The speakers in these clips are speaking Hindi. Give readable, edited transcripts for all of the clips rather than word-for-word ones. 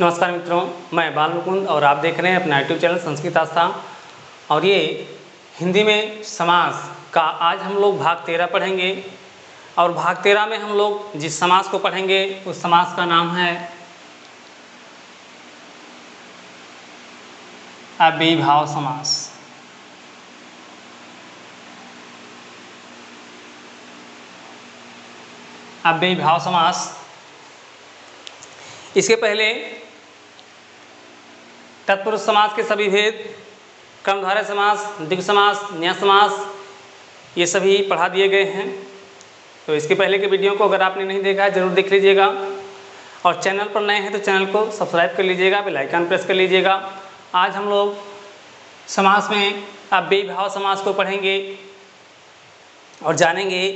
नमस्कार मित्रों, मैं बाल मुकुंद और आप देख रहे हैं अपना यूट्यूब चैनल संस्कृत आस्था। और ये हिंदी में समास का आज हम लोग भाग 13 पढ़ेंगे। और भाग 13 में हम लोग जिस समास को पढ़ेंगे उस समास का नाम है अव्ययीभाव समास। अव्ययीभाव समास। इसके पहले तत्पुरुष समास के सभी भेद, कर्मधारय समास, द्विगु समास, न्यास समास, ये सभी पढ़ा दिए गए हैं। तो इसके पहले के वीडियो को अगर आपने नहीं देखा है ज़रूर देख लीजिएगा। और चैनल पर नए हैं तो चैनल को सब्सक्राइब कर लीजिएगा, बेल आइकन प्रेस कर लीजिएगा। आज हम लोग समास में अव्ययीभाव समास को पढ़ेंगे और जानेंगे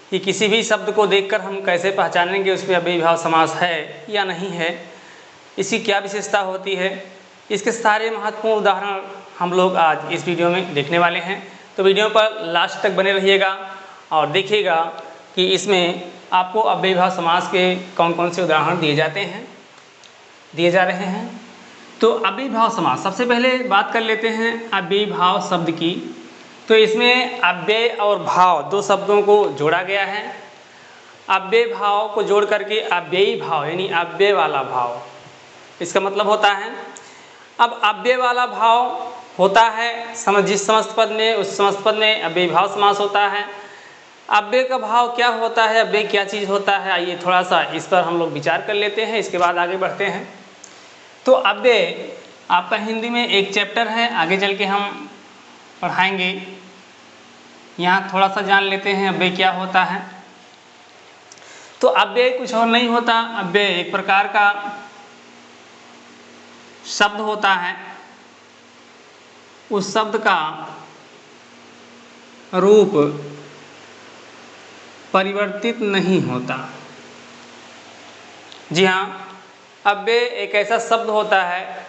कि किसी भी शब्द को देखकर हम कैसे पहचानेंगे उसमें अव्ययीभाव समास है या नहीं है, इसकी क्या विशेषता होती है। इसके सारे महत्वपूर्ण उदाहरण हम लोग आज इस वीडियो में देखने वाले हैं। तो वीडियो पर लास्ट तक बने रहिएगा और देखिएगा कि इसमें आपको अव्ययीभाव समास के कौन कौन से उदाहरण दिए जा रहे हैं। तो अव्ययीभाव समास, सबसे पहले बात कर लेते हैं अव्ययीभाव शब्द की। तो इसमें अव्यय और भाव दो शब्दों को जोड़ा गया है। अव्यय भाव को जोड़ करके अव्ययी भाव यानी अव्यय वाला भाव, इसका मतलब होता है। अब अव्यय वाला भाव होता है जिस समस्त पद में, उस समस्त पद में अव्ययीभाव समास होता है। अव्यय का भाव क्या होता है, अव्यय क्या चीज़ होता है, आइए थोड़ा सा इस पर हम लोग विचार कर लेते हैं, इसके बाद आगे बढ़ते हैं। तो अव्यय आपका हिंदी में एक चैप्टर है, आगे चल के हम पढ़ाएंगे। यहाँ थोड़ा सा जान लेते हैं अव्यय क्या होता है। तो अव्यय कुछ और नहीं होता, अव्यय एक प्रकार का शब्द होता है। उस शब्द का रूप परिवर्तित नहीं होता। जी हाँ, अव्यय एक ऐसा शब्द होता है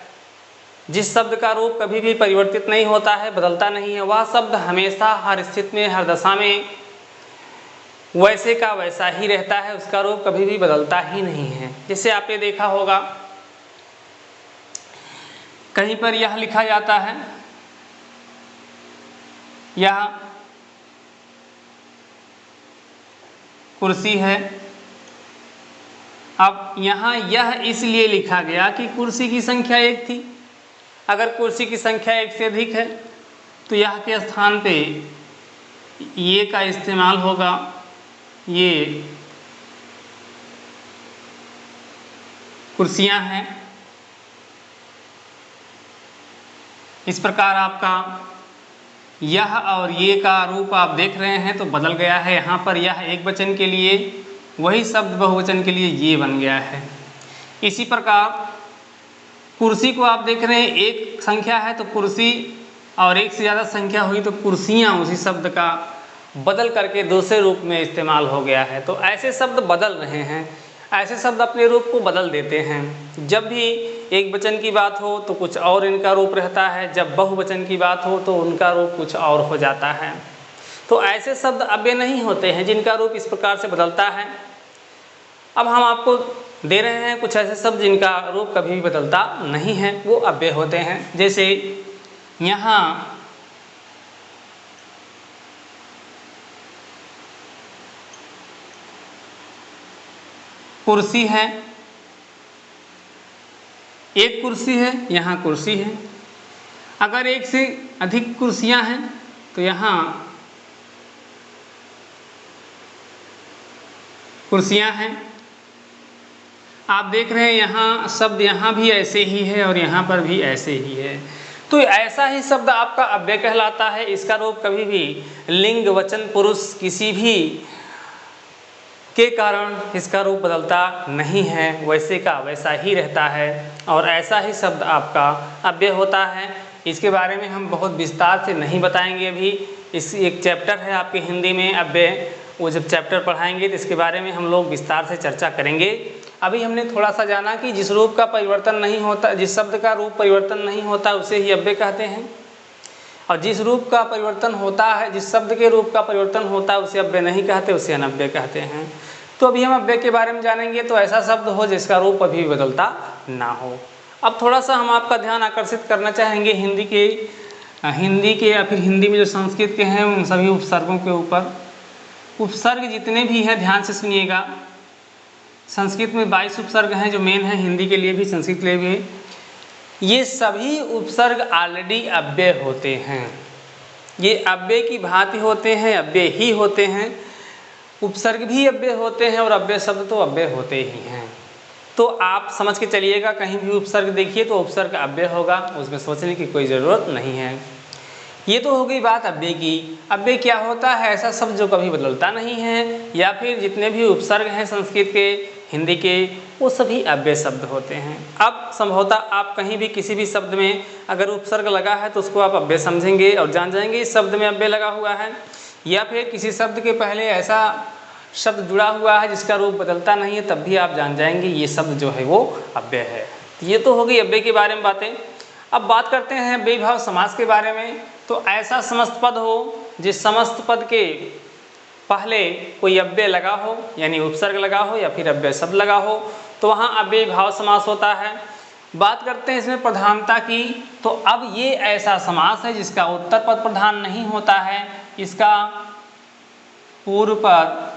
जिस शब्द का रूप कभी भी परिवर्तित नहीं होता है, बदलता नहीं है। वह शब्द हमेशा हर स्थिति में, हर दशा में वैसे का वैसा ही रहता है, उसका रूप कभी भी बदलता ही नहीं है। जैसे आपने देखा होगा कहीं पर यह लिखा जाता है, यह कुर्सी है। अब यहाँ यह इसलिए लिखा गया कि कुर्सी की संख्या 1 थी। अगर कुर्सी की संख्या 1 से अधिक है तो यह के स्थान पे ये का इस्तेमाल होगा। ये कुर्सियाँ हैं। इस प्रकार आपका यह और ये का रूप आप देख रहे हैं तो बदल गया है। यहाँ पर यह एक वचन के लिए, वही शब्द बहुवचन के लिए ये बन गया है। इसी प्रकार कुर्सी को आप देख रहे हैं, एक संख्या है तो कुर्सी, और एक से ज़्यादा संख्या हुई तो कुर्सियाँ उसी शब्द का बदल करके दूसरे रूप में इस्तेमाल हो गया है। तो ऐसे शब्द बदल रहे हैं, ऐसे शब्द अपने रूप को बदल देते हैं। जब भी एक वचन की बात हो तो कुछ और इनका रूप रहता है, जब बहुवचन की बात हो तो उनका रूप कुछ और हो जाता है। तो ऐसे शब्द अव्यय नहीं होते हैं जिनका रूप इस प्रकार से बदलता है। अब हम आपको दे रहे हैं कुछ ऐसे शब्द जिनका रूप कभी भी बदलता नहीं है, वो अव्यय होते हैं। जैसे यहाँ कुर्सी है, एक कुर्सी है, यहाँ कुर्सी है। अगर एक से अधिक कुर्सियाँ हैं तो यहाँ कुर्सियाँ हैं। आप देख रहे हैं यहाँ शब्द यहाँ भी ऐसे ही है और यहाँ पर भी ऐसे ही है। तो ऐसा ही शब्द आपका अव्यय कहलाता है। इसका रूप कभी भी लिंग, वचन, पुरुष किसी भी के कारण इसका रूप बदलता नहीं है, वैसे का वैसा ही रहता है। और ऐसा ही शब्द आपका अव्यय होता है। इसके बारे में हम बहुत विस्तार से नहीं बताएंगे अभी। इस एक चैप्टर है आपके हिंदी में अव्यय, वो जब चैप्टर पढ़ाएंगे तो इसके बारे में हम लोग विस्तार से चर्चा करेंगे। अभी हमने थोड़ा सा जाना कि जिस रूप का परिवर्तन नहीं होता, जिस शब्द का रूप परिवर्तन नहीं होता उसे ही अव्यय कहते हैं। और जिस रूप का परिवर्तन होता है, जिस शब्द के रूप का परिवर्तन होता है उसे अव्यय नहीं कहते, उसे अनव्यय कहते हैं। तो अभी हम अव्यय के बारे में जानेंगे। तो ऐसा शब्द हो जिसका रूप अभी बदलता ना हो। अब थोड़ा सा हम आपका ध्यान आकर्षित करना चाहेंगे हिंदी के या फिर हिंदी में जो संस्कृत के हैं उन सभी उपसर्गों के ऊपर। उपसर्ग जितने भी हैं ध्यान से सुनिएगा। संस्कृत में 22 उपसर्ग हैं जो मेन है, हिंदी के लिए भी संस्कृत के लिए भी। ये सभी उपसर्ग ऑलरेडी अव्यय होते हैं, ये अव्यय की भांति होते हैं, अव्यय ही होते हैं। उपसर्ग भी अव्यय होते हैं और अव्यय शब्द तो अव्यय होते ही हैं। तो आप समझ के चलिएगा, कहीं भी उपसर्ग देखिए तो उपसर्ग अव्यय होगा, उसमें सोचने की कोई ज़रूरत नहीं है। ये तो हो गई बात अव्यय की। अव्यय क्या होता है? ऐसा शब्द जो कभी बदलता नहीं है, या फिर जितने भी उपसर्ग हैं संस्कृत के, हिंदी के, वो सभी अव्यय शब्द होते हैं। अब संभवतः आप कहीं भी किसी भी शब्द में अगर उपसर्ग लगा है तो उसको आप अव्यय समझेंगे और जान जाएंगे इस शब्द में अव्यय लगा हुआ है, या फिर किसी शब्द के पहले ऐसा शब्द जुड़ा हुआ है जिसका रूप बदलता नहीं है, तब भी आप जान जाएंगे ये शब्द जो है वो अव्यय है। ये तो हो गई अव्यय के बारे में बातें। अब बात करते हैं अव्ययीभाव समास के बारे में। तो ऐसा समस्त पद हो जिस समस्त पद के पहले कोई अव्यय लगा हो, यानी उपसर्ग लगा हो या फिर अव्यय शब्द लगा हो, तो वहाँ अव्ययीभाव समास होता है। बात करते हैं इसमें प्रधानता की। तो अब ये ऐसा समास है जिसका उत्तर पद प्रधान नहीं होता है, इसका पूर्व पद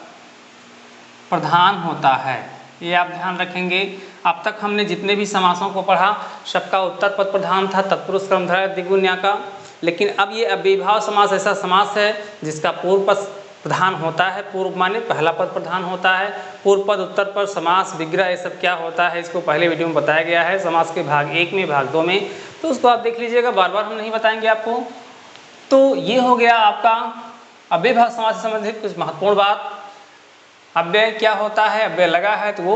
प्रधान होता है। ये आप ध्यान रखेंगे। अब तक हमने जितने भी समासों को पढ़ा सबका उत्तर पद प्रधान था, तत्पुरुष कर्मधारय द्विगु न्या का। लेकिन अब ये अव्ययीभाव समास ऐसा समास है जिसका पूर्व पद प्रधान होता है। पूर्व माने पहला पद प्रधान होता है। पूर्व पद, उत्तर पद, समास, विग्रह, ये सब क्या होता है इसको पहले वीडियो में बताया गया है, समास के भाग 1 में, भाग 2 में, तो उसको आप देख लीजिएगा, बार बार हम नहीं बताएंगे आपको। तो ये हो गया आपका अव्ययीभाव समास से संबंधित कुछ महत्वपूर्ण बात। अव्यय क्या होता है, अव्यय लगा है तो वो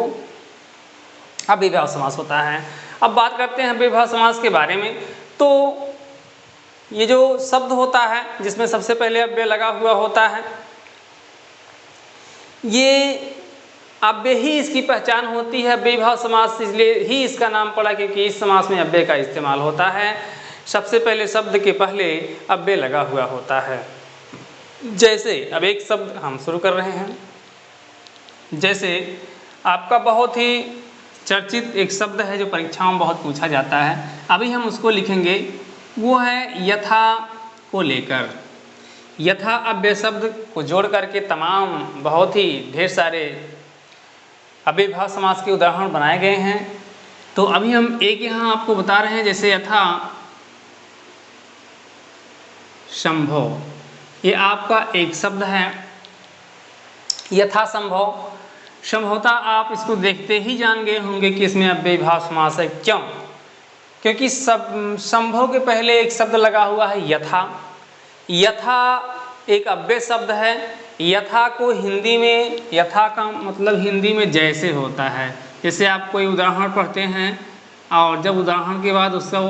अव्ययीभाव समास होता है। अब बात करते हैं अव्ययीभाव समास के बारे में। तो ये जो शब्द होता है जिसमें सबसे पहले अव्यय लगा हुआ होता है, ये अव्यय ही इसकी पहचान होती है अव्ययीभाव समास, इसलिए ही इसका नाम पड़ा क्योंकि इस समास में अव्यय का इस्तेमाल होता है। सबसे पहले शब्द के पहले अव्यय लगा हुआ होता है। जैसे अब एक शब्द हम शुरू कर रहे हैं, जैसे आपका बहुत ही चर्चित एक शब्द है जो परीक्षाओं में बहुत पूछा जाता है, अभी हम उसको लिखेंगे, वो है यथा को लेकर। यथा अव्यय शब्द को जोड़ करके तमाम बहुत ही ढेर सारे अव्ययीभाव समास के उदाहरण बनाए गए हैं। तो अभी हम एक यहाँ आपको बता रहे हैं, जैसे यथा संभव, ये आपका एक शब्द है यथा संभव। संभवतः आप इसको देखते ही जान गए होंगे कि इसमें अव्ययीभाव समास है। क्यों? क्योंकि संभव के पहले एक शब्द लगा हुआ है यथा। यथा एक अव्यय शब्द है। यथा को हिंदी में, यथा का मतलब हिंदी में जैसे होता है। जैसे आप कोई उदाहरण पढ़ते हैं और जब उदाहरण के बाद उसका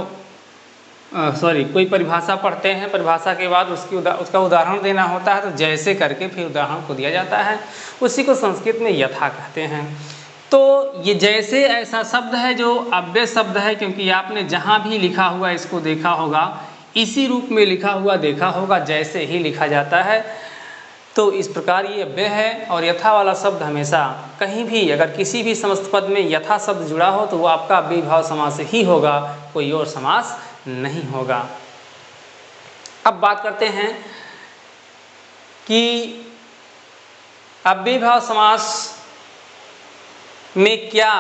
कोई परिभाषा पढ़ते हैं, परिभाषा के बाद उसका उदाहरण देना होता है, तो जैसे करके फिर उदाहरण को दिया जाता है, उसी को संस्कृत में यथा कहते हैं। तो ये जैसे ऐसा शब्द है जो अव्यय शब्द है, क्योंकि आपने जहाँ भी लिखा हुआ इसको देखा होगा, इसी रूप में लिखा हुआ देखा होगा, जैसे ही लिखा जाता है। तो इस प्रकार ये अव्यय है। और यथा वाला शब्द हमेशा कहीं भी अगर किसी भी समस्त पद में यथा शब्द जुड़ा हो तो वो आपका अव्ययीभाव समास ही होगा, कोई और समास नहीं होगा। अब बात करते हैं कि अव्ययीभाव समास में क्या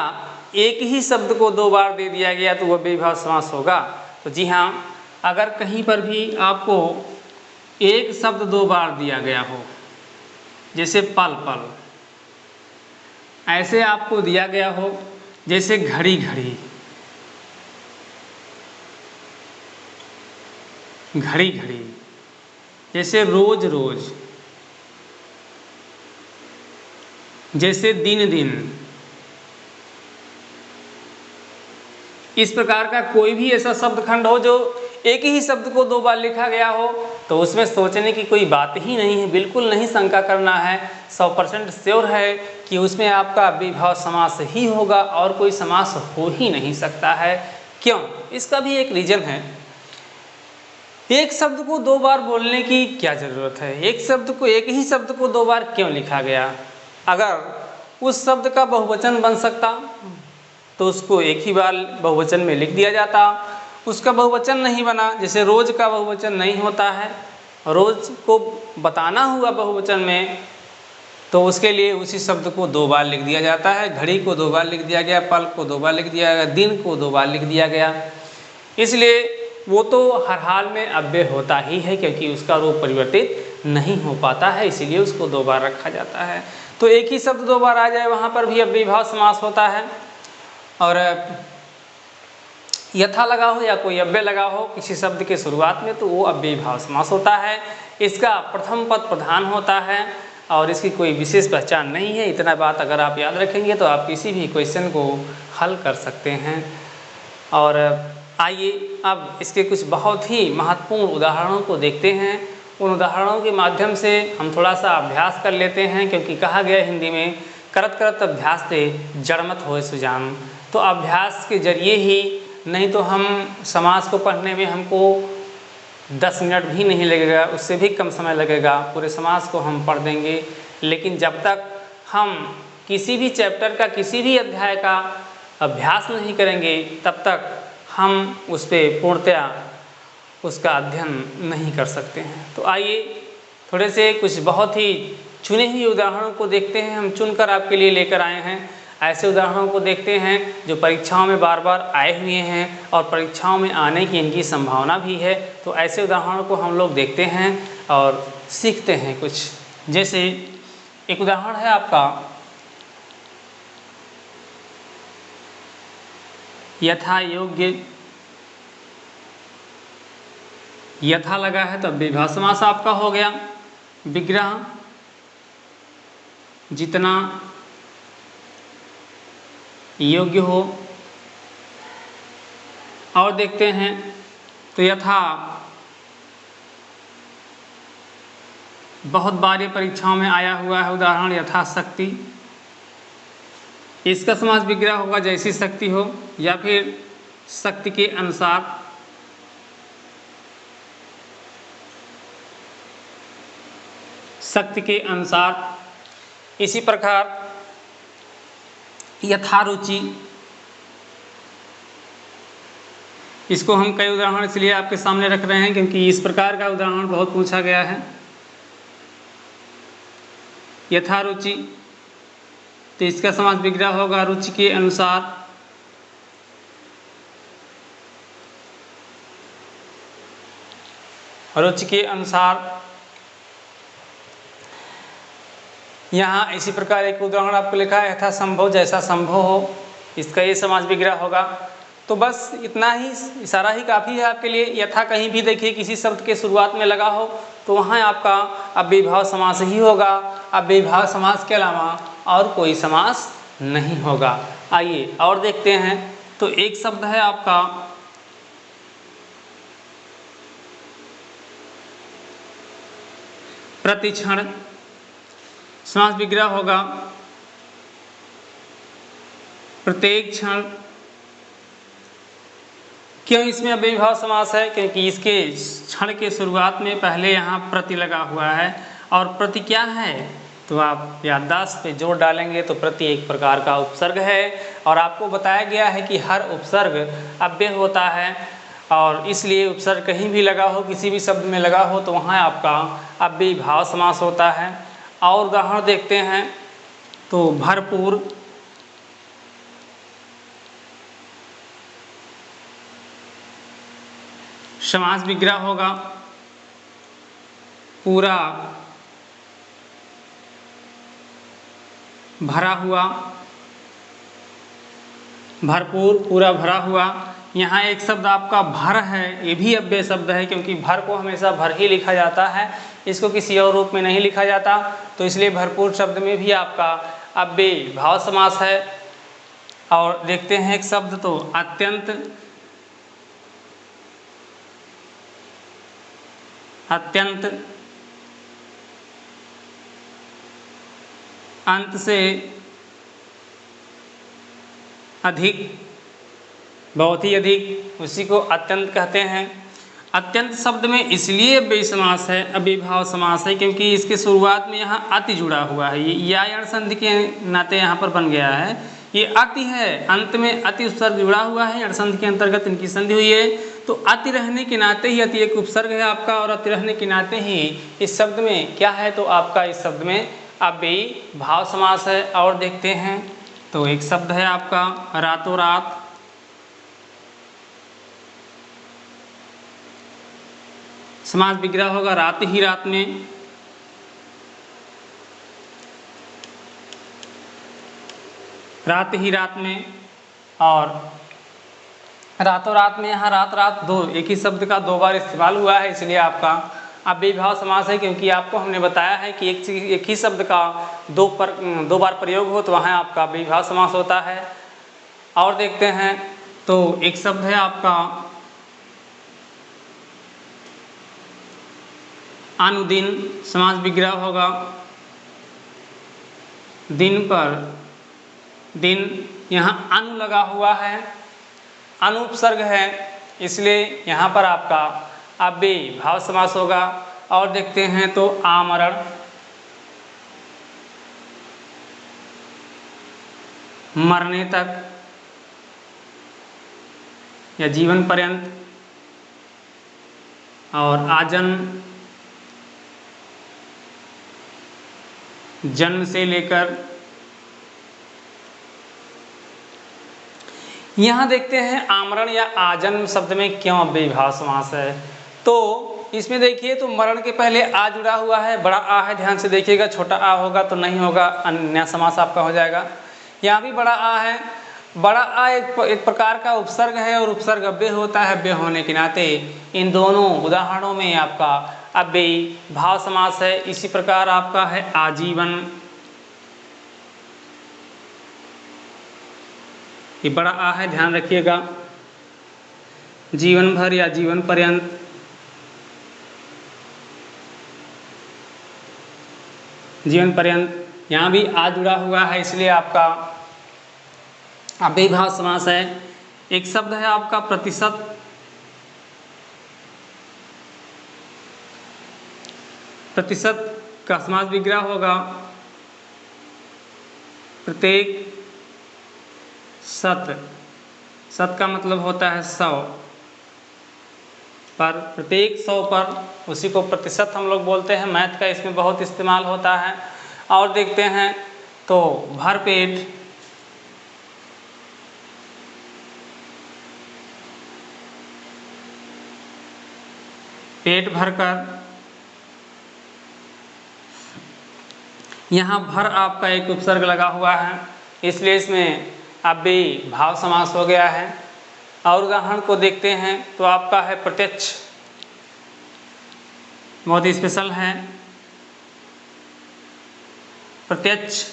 एक ही शब्द को 2 बार दे दिया गया तो वो अव्ययीभाव समास होगा? तो जी हाँ, अगर कहीं पर भी आपको एक शब्द 2 बार दिया गया हो, जैसे पल पल, ऐसे आपको दिया गया हो, जैसे घड़ी घड़ी, घड़ी घड़ी, जैसे रोज रोज, जैसे दिन दिन, इस प्रकार का कोई भी ऐसा शब्द खंड हो जो एक ही शब्द को 2 बार लिखा गया हो, तो उसमें सोचने की कोई बात ही नहीं है, बिल्कुल नहीं शंका करना है, 100% श्योर है कि उसमें आपका अव्ययीभाव समास ही होगा और कोई समास हो ही नहीं सकता है। क्यों? इसका भी एक रीजन है। एक शब्द को 2 बार बोलने की क्या ज़रूरत है? एक ही शब्द को 2 बार क्यों लिखा गया? अगर उस शब्द का बहुवचन बन सकता तो उसको एक ही बार बहुवचन में लिख दिया जाता। उसका बहुवचन नहीं बना, जैसे रोज का बहुवचन नहीं होता है, रोज को बताना हुआ बहुवचन में, तो उसके लिए उसी शब्द को 2 बार लिख दिया जाता है। घड़ी को 2 बार लिख दिया गया, पल को 2 बार लिख दिया गया, दिन को 2 बार लिख दिया गया। इसलिए वो तो हर हाल में अव्यय होता ही है, क्योंकि उसका रूप परिवर्तित नहीं हो पाता है, इसीलिए उसको 2 बार रखा जाता है। तो एक ही शब्द 2 बार आ जाए वहाँ पर भी अव्ययीभाव समास होता है। और यथा लगा हो या कोई अव्यय लगा हो किसी शब्द के शुरुआत में, तो वो अव्ययीभाव समास होता है। इसका प्रथम पद प्रधान होता है और इसकी कोई विशेष पहचान नहीं है। इतना बात अगर आप याद रखेंगे तो आप किसी भी क्वेश्चन को हल कर सकते हैं। और आइए अब इसके कुछ बहुत ही महत्वपूर्ण उदाहरणों को देखते हैं। उन उदाहरणों के माध्यम से हम थोड़ा सा अभ्यास कर लेते हैं, क्योंकि कहा गया हिंदी में करत करत अभ्यास से जड़मत होए सुजान। तो अभ्यास के जरिए ही, नहीं तो हम समास को पढ़ने में हमको 10 मिनट भी नहीं लगेगा, उससे भी कम समय लगेगा, पूरे समास को हम पढ़ देंगे। लेकिन जब तक हम किसी भी चैप्टर का, किसी भी अध्याय का अभ्यास नहीं करेंगे, तब तक हम उस पर पूर्णतया उसका अध्ययन नहीं कर सकते हैं। तो आइए थोड़े से कुछ बहुत ही चुने हुए उदाहरणों को देखते हैं। हम चुनकर आपके लिए लेकर आए हैं। ऐसे उदाहरणों को देखते हैं जो परीक्षाओं में बार बार आए हुए हैं और परीक्षाओं में आने की इनकी संभावना भी है। तो ऐसे उदाहरणों को हम लोग देखते हैं और सीखते हैं कुछ। जैसे एक उदाहरण है आपका, यथा योग्य। यथा लगा है तो अव्ययीभाव समास आपका हो गया। विग्रह, जितना योग्य हो। और देखते हैं तो यथा बहुत बार ये परीक्षाओं में आया हुआ है उदाहरण, यथाशक्ति। इसका समास विग्रह होगा जैसी शक्ति हो, या फिर शक्ति के अनुसार। शक्ति के अनुसार। इसी प्रकार यथारुचि, इसको हम कई उदाहरण इसलिए आपके सामने रख रहे हैं क्योंकि इस प्रकार का उदाहरण बहुत पूछा गया है। यथारुचि, तो इसका समास विग्रह होगा रुचि के अनुसार। रुचि के अनुसार। यहाँ इसी प्रकार एक उदाहरण आपको लिखा है, यथा संभव, जैसा संभव हो। इसका ये समास विग्रह होगा। तो बस इतना ही, इशारा ही काफ़ी है आपके लिए। यथा कहीं भी देखिए किसी शब्द के शुरुआत में लगा हो तो वहाँ आपका अव्ययीभाव समास ही होगा। अव्ययीभाव समास के अलावा और कोई समास नहीं होगा। आइए और देखते हैं। तो एक शब्द है आपका प्रतिक्षण, समास विग्रह होगा प्रत्येक क्षण। क्यों इसमें अव्ययीभाव समास है? क्योंकि इसके क्षण के शुरुआत में पहले यहाँ प्रति लगा हुआ है। और प्रति क्या है? तो आप याददाश्त पे जोर डालेंगे तो प्रति एक प्रकार का उपसर्ग है। और आपको बताया गया है कि हर उपसर्ग अव्यय होता है, और इसलिए उपसर्ग कहीं भी लगा हो, किसी भी शब्द में लगा हो, तो वहाँ आपका अव्ययीभाव समास होता है। और उदाहरण देखते हैं तो भरपूर, समास विग्रह होगा पूरा भरा हुआ। भरपूर, पूरा भरा हुआ। यहाँ एक शब्द आपका भर है, ये भी अव्यय शब्द है, क्योंकि भर को हमेशा भर ही लिखा जाता है, इसको किसी और रूप में नहीं लिखा जाता। तो इसलिए भरपूर शब्द में भी आपका अव्ययीभाव समास है। और देखते हैं एक शब्द तो अत्यंत। अत्यंत, अंत से अधिक, बहुत ही अधिक, उसी को अत्यंत कहते हैं। अत्यंत शब्द में इसलिए अव्ययी समास है, अव्ययीभाव समास है, क्योंकि इसके शुरुआत में यहाँ अति जुड़ा हुआ है। ये या यण संधि के नाते यहाँ पर बन गया है ये अति है, अंत में अति उपसर्ग जुड़ा हुआ है, अणसंधि के अंतर्गत इनकी संधि हुई है। तो अति रहने के नाते ही, अति एक उपसर्ग है आपका, और अति रहने के नाते ही इस शब्द में क्या है, तो आपका इस शब्द में अव्ययी भाव समास है। और देखते हैं तो एक शब्द है आपका रातों रात। समास विग्रह होगा रात ही रात में। रात ही रात में, और रातों रात में यहाँ रात रात दो एक ही शब्द का दो बार इस्तेमाल हुआ है, इसलिए आपका अव्ययी भाव समास है। क्योंकि आपको हमने बताया है कि एक ही शब्द का दो बार प्रयोग हो तो वहाँ आपका अव्ययी भाव समास होता है। और देखते हैं तो एक शब्द है आपका अनुदिन। समास विग्रह होगा दिन पर। दिन, यहाँ अनु लगा हुआ है, अनुपसर्ग है, इसलिए यहाँ पर आपका अव्ययी भाव समास होगा। और देखते हैं तो आमरण। मरने तक या जीवन पर्यंत, और आजन्म, जन्म से लेकर। यहाँ देखते हैं आमरण या आजन्म शब्द में क्यों अव्ययी भाव समास है। तो इसमें देखिए तो मरण के पहले आ जुड़ा हुआ है, बड़ा आ है, ध्यान से देखिएगा, छोटा आ होगा तो नहीं होगा, अन्य समास आपका हो जाएगा। यहाँ भी बड़ा आ है। बड़ा आ एक प्रकार का उपसर्ग है, और उपसर्ग अव्यय होता है। अव्यय होने के नाते इन दोनों उदाहरणों में आपका अव्ययी भाव समास है। इसी प्रकार आपका है आजीवन। ये बड़ा आ है, ध्यान रखिएगा। जीवन भर या जीवन पर्यंत। जीवन पर्यंत, यहाँ भी आ जुड़ा हुआ है, इसलिए आपका अव्ययी भाव समास है। एक शब्द है आपका प्रतिशत। प्रतिशत का समास विग्रह होगा प्रत्येक शत। शत का मतलब होता है 100 पर, प्रत्येक 100 पर, उसी को प्रतिशत हम लोग बोलते हैं। मैथ का इसमें बहुत इस्तेमाल होता है। और देखते हैं तो भरपेट। पेट भरकर। यहाँ भर आपका एक उपसर्ग लगा हुआ है, इसलिए इसमें अव्ययी भाव समास हो गया है। और उदाहरण को देखते हैं तो आपका है प्रत्यक्ष। बहुत ही स्पेशल है प्रत्यक्ष।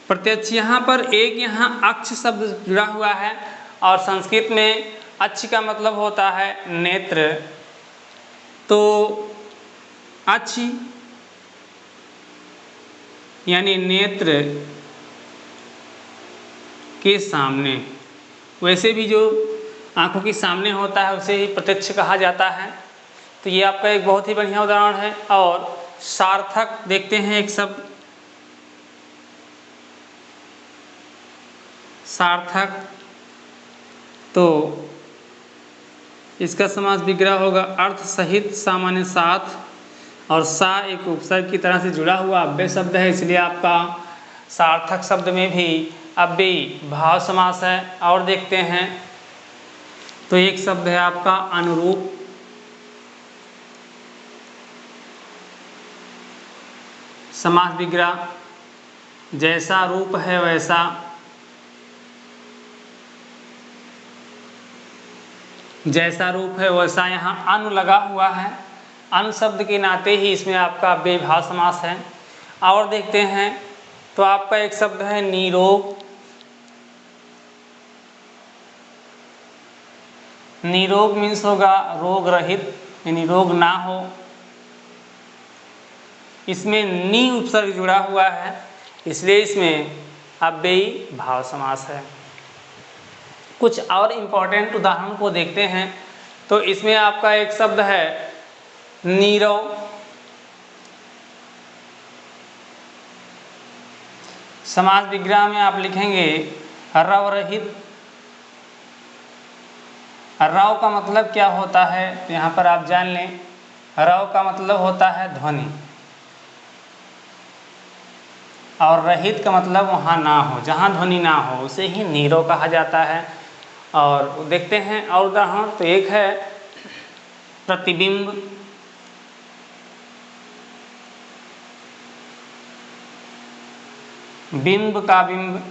प्रत्यक्ष, यहाँ पर एक यहाँ अक्ष शब्द जुड़ा हुआ है, और संस्कृत में अक्ष का मतलब होता है नेत्र। तो अक्ष यानी नेत्र के सामने, वैसे भी जो आंखों के सामने होता है उसे ही प्रत्यक्ष कहा जाता है। तो ये आपका एक बहुत ही बढ़िया उदाहरण है। और सार्थक देखते हैं एक शब्द सार्थक। तो इसका समास विग्रह होगा अर्थ सहित, सामान्य साथ, और सा एक उपसर्ग की तरह से जुड़ा हुआ अव्यय शब्द है, इसलिए आपका सार्थक शब्द में भी अव्ययी भाव समास है। और देखते हैं तो एक शब्द है आपका अनुरूप। समास विग्रह जैसा रूप है वैसा। जैसा रूप है वैसा, यहाँ अनु लगा हुआ है, अनु शब्द के नाते ही इसमें आपका अव्ययी भाव समास है। और देखते हैं तो आपका एक शब्द है निरोग। निरोग मीन्स होगा रोग रहित, यानी रोग ना हो। इसमें नी उपसर्ग जुड़ा हुआ है, इसलिए इसमें अव्ययी भाव समास है। कुछ और इम्पोर्टेंट उदाहरण को देखते हैं तो इसमें आपका एक शब्द है नीरव। समास विग्रह में आप लिखेंगे रव रहित। रव का मतलब क्या होता है, तो यहाँ पर आप जान लें, रव का मतलब होता है ध्वनि, और रहित का मतलब वहाँ ना हो, जहाँ ध्वनि ना हो उसे ही नीरव कहा जाता है। और देखते हैं और उदाहरण, तो एक है प्रतिबिंब। बिंब का बिंब,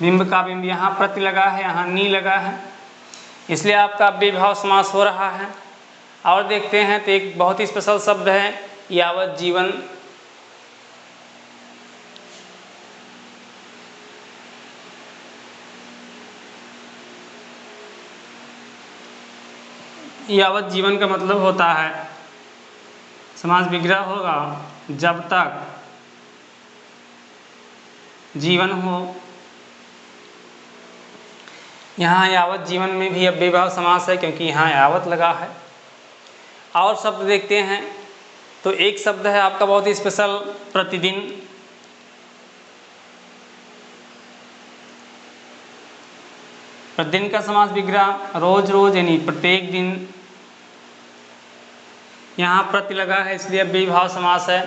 बिंब का बिंब, यहाँ प्रति लगा है, यहाँ नी लगा है, इसलिए आपका विभाव समास हो रहा है। और देखते हैं तो एक बहुत ही स्पेशल शब्द है यावत जीवन। यावत जीवन का मतलब होता है, समास विग्रह होगा जब तक जीवन हो। यहाँ यावत जीवन में भी अव्ययभाव समास है क्योंकि यहाँ यावत लगा है। और शब्द देखते हैं तो एक शब्द है आपका बहुत ही स्पेशल प्रतिदिन। प्रतिदिन का समास विग्रह रोज रोज यानी प्रत्येक दिन। यहाँ प्रति लगा है इसलिए अव्ययभाव समास है।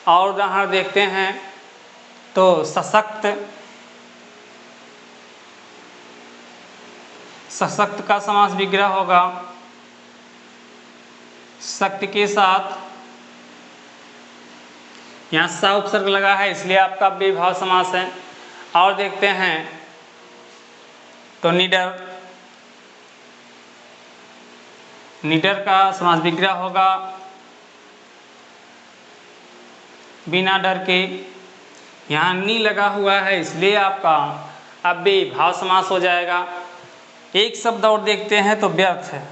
और उदाहरण देखते हैं तो सशक्त। सशक्त का समास विग्रह होगा शक्ति के साथ, यहाँ सा उपसर्ग लगा है इसलिए आपका अव्ययभाव समास है। और देखते हैं तो निडर। निडर का समास विग्रह होगा बिना डर के, यहाँ नी लगा हुआ है इसलिए आपका अव्ययभाव समास हो जाएगा। एक शब्द और देखते हैं तो व्यर्थ है।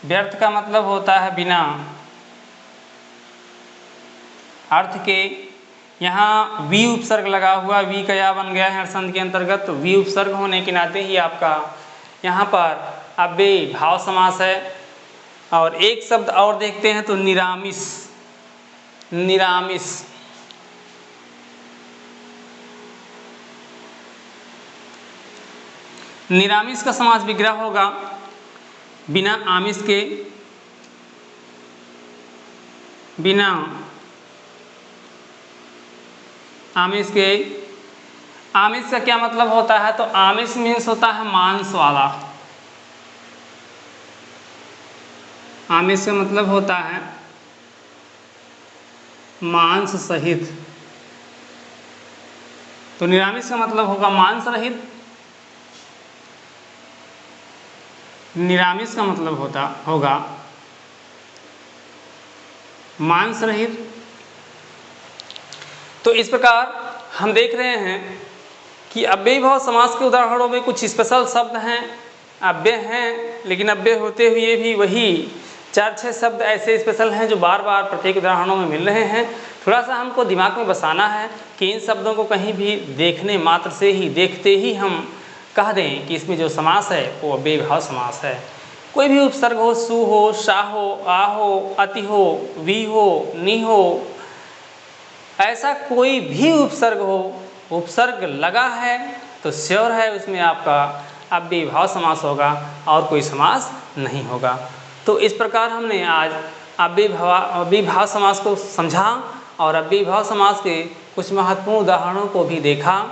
व्यर्थ का मतलब होता है बिना अर्थ के। यहाँ वी उपसर्ग लगा हुआ, वी का या बन गया है संध के अंतर्गत, तो वी उपसर्ग होने के नाते ही आपका यहाँ पर अव्ययभाव समास है। और एक शब्द और देखते हैं तो निरामिष। निरामिष, निरामिष का समास विग्रह होगा बिना आमिष के। बिना आमिष के। आमिष का क्या मतलब होता है, तो आमिष मीन्स होता है मांस वाला। आमिष का मतलब होता है मांस सहित, तो निरामिष का मतलब होगा मांस रहित। निरामिष का मतलब होगा मांस रहित। तो इस प्रकार हम देख रहे हैं कि अव्ययभाव समास के उदाहरणों में कुछ स्पेशल शब्द हैं, अव्यय हैं, लेकिन अव्यय होते हुए भी वही 4-6 शब्द ऐसे स्पेशल हैं जो बार बार प्रत्येक उदाहरणों में मिल रहे हैं। थोड़ा सा हमको दिमाग में बसाना है कि इन शब्दों को कहीं भी देखने मात्र से ही, देखते ही हम कह दें कि इसमें जो समास है वो अव्ययभाव समास है। कोई भी उपसर्ग हो, सु हो, सा हो, आ हो, अति हो, वी हो, नि हो, ऐसा कोई भी उपसर्ग हो, उपसर्ग लगा है तो श्योर है उसमें आपका अव्ययभाव समास होगा और कोई समास नहीं होगा। तो इस प्रकार हमने आज अव्ययभाव समास को समझा और अव्ययभाव समास के कुछ महत्वपूर्ण उदाहरणों को भी देखा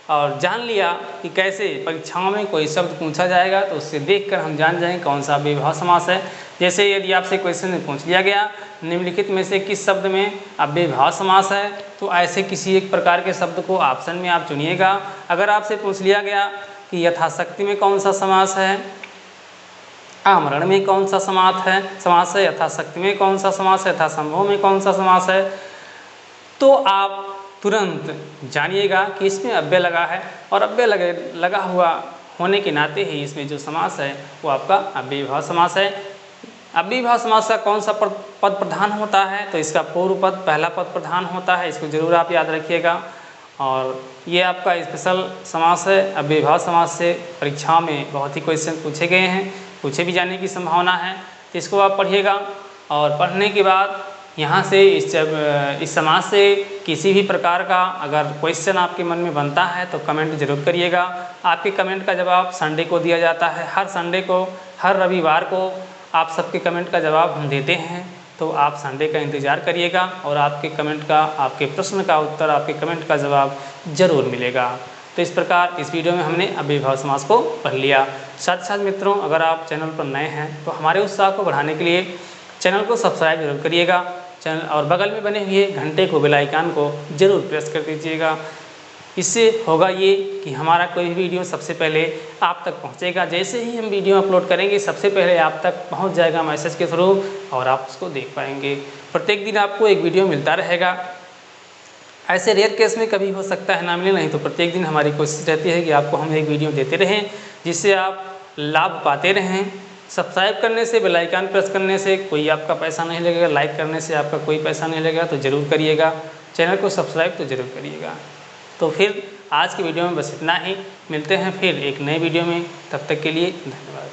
और जान लिया कि कैसे परीक्षाओं में कोई शब्द पूछा जाएगा तो उससे देखकर हम जान जाएंगे कौन सा अव्ययभाव समास है। जैसे यदि आपसे क्वेश्चन में पूछ लिया गया निम्नलिखित में से किस शब्द में अव्ययभाव समास है, तो ऐसे किसी एक प्रकार के शब्द को ऑप्शन में आप चुनिएगा। अगर आपसे पूछ लिया गया कि यथाशक्ति में कौन सा समास है, आमरण में कौन सा समास है, यथाशक्ति में कौन सा समास है, यथासंभव में कौन सा समास है, तो आप तुरंत जानिएगा कि इसमें अव्यय लगा है और अव्यय लगा हुआ होने के नाते ही इसमें जो समास है वो आपका अव्ययभाव समास है। अव्ययभाव समास का कौन सा पद प्रधान होता है, तो इसका पूर्व पद पहला पद प्रधान होता है, इसको जरूर आप याद रखिएगा। और ये आपका स्पेशल समास है। अव्ययभाव समास से परीक्षाओं में बहुत ही क्वेश्चन पूछे गए हैं, पूछे भी जाने की संभावना है, तो इसको आप पढ़िएगा। और पढ़ने के बाद यहाँ से इस समाज से किसी भी प्रकार का अगर क्वेश्चन आपके मन में बनता है तो कमेंट जरूर करिएगा। आपके कमेंट का जवाब संडे को दिया जाता है, हर संडे को, हर रविवार को आप सबके कमेंट का जवाब हम देते हैं। तो आप संडे का इंतज़ार करिएगा और आपके कमेंट का, आपके प्रश्न का उत्तर, आपके कमेंट का जवाब जरूर मिलेगा। तो इस प्रकार इस वीडियो में हमने अव्ययीभाव समास को पढ़ लिया। साथ साथ मित्रों, अगर आप चैनल पर नए हैं तो हमारे उत्साह को बढ़ाने के लिए चैनल को सब्सक्राइब जरूर करिएगा चैनल, और बगल में बने हुए घंटे को, बेल आइकन को जरूर प्रेस कर दीजिएगा। इससे होगा ये कि हमारा कोई भी वीडियो सबसे पहले आप तक पहुंचेगा। जैसे ही हम वीडियो अपलोड करेंगे सबसे पहले आप तक पहुंच जाएगा मैसेज के थ्रू और आप उसको देख पाएंगे। प्रत्येक दिन आपको एक वीडियो मिलता रहेगा। ऐसे रेयर केस में कभी हो सकता है ना मिले, नहीं तो प्रत्येक दिन हमारी कोशिश रहती है कि आपको हम एक वीडियो देते रहें जिससे आप लाभ पाते रहें। सब्सक्राइब करने से, बेल आइकन प्रेस करने से कोई आपका पैसा नहीं लगेगा, लाइक करने से आपका कोई पैसा नहीं लगेगा, तो ज़रूर करिएगा। चैनल को सब्सक्राइब तो ज़रूर करिएगा। तो फिर आज की वीडियो में बस इतना ही, मिलते हैं फिर एक नए वीडियो में, तब तक के लिए धन्यवाद।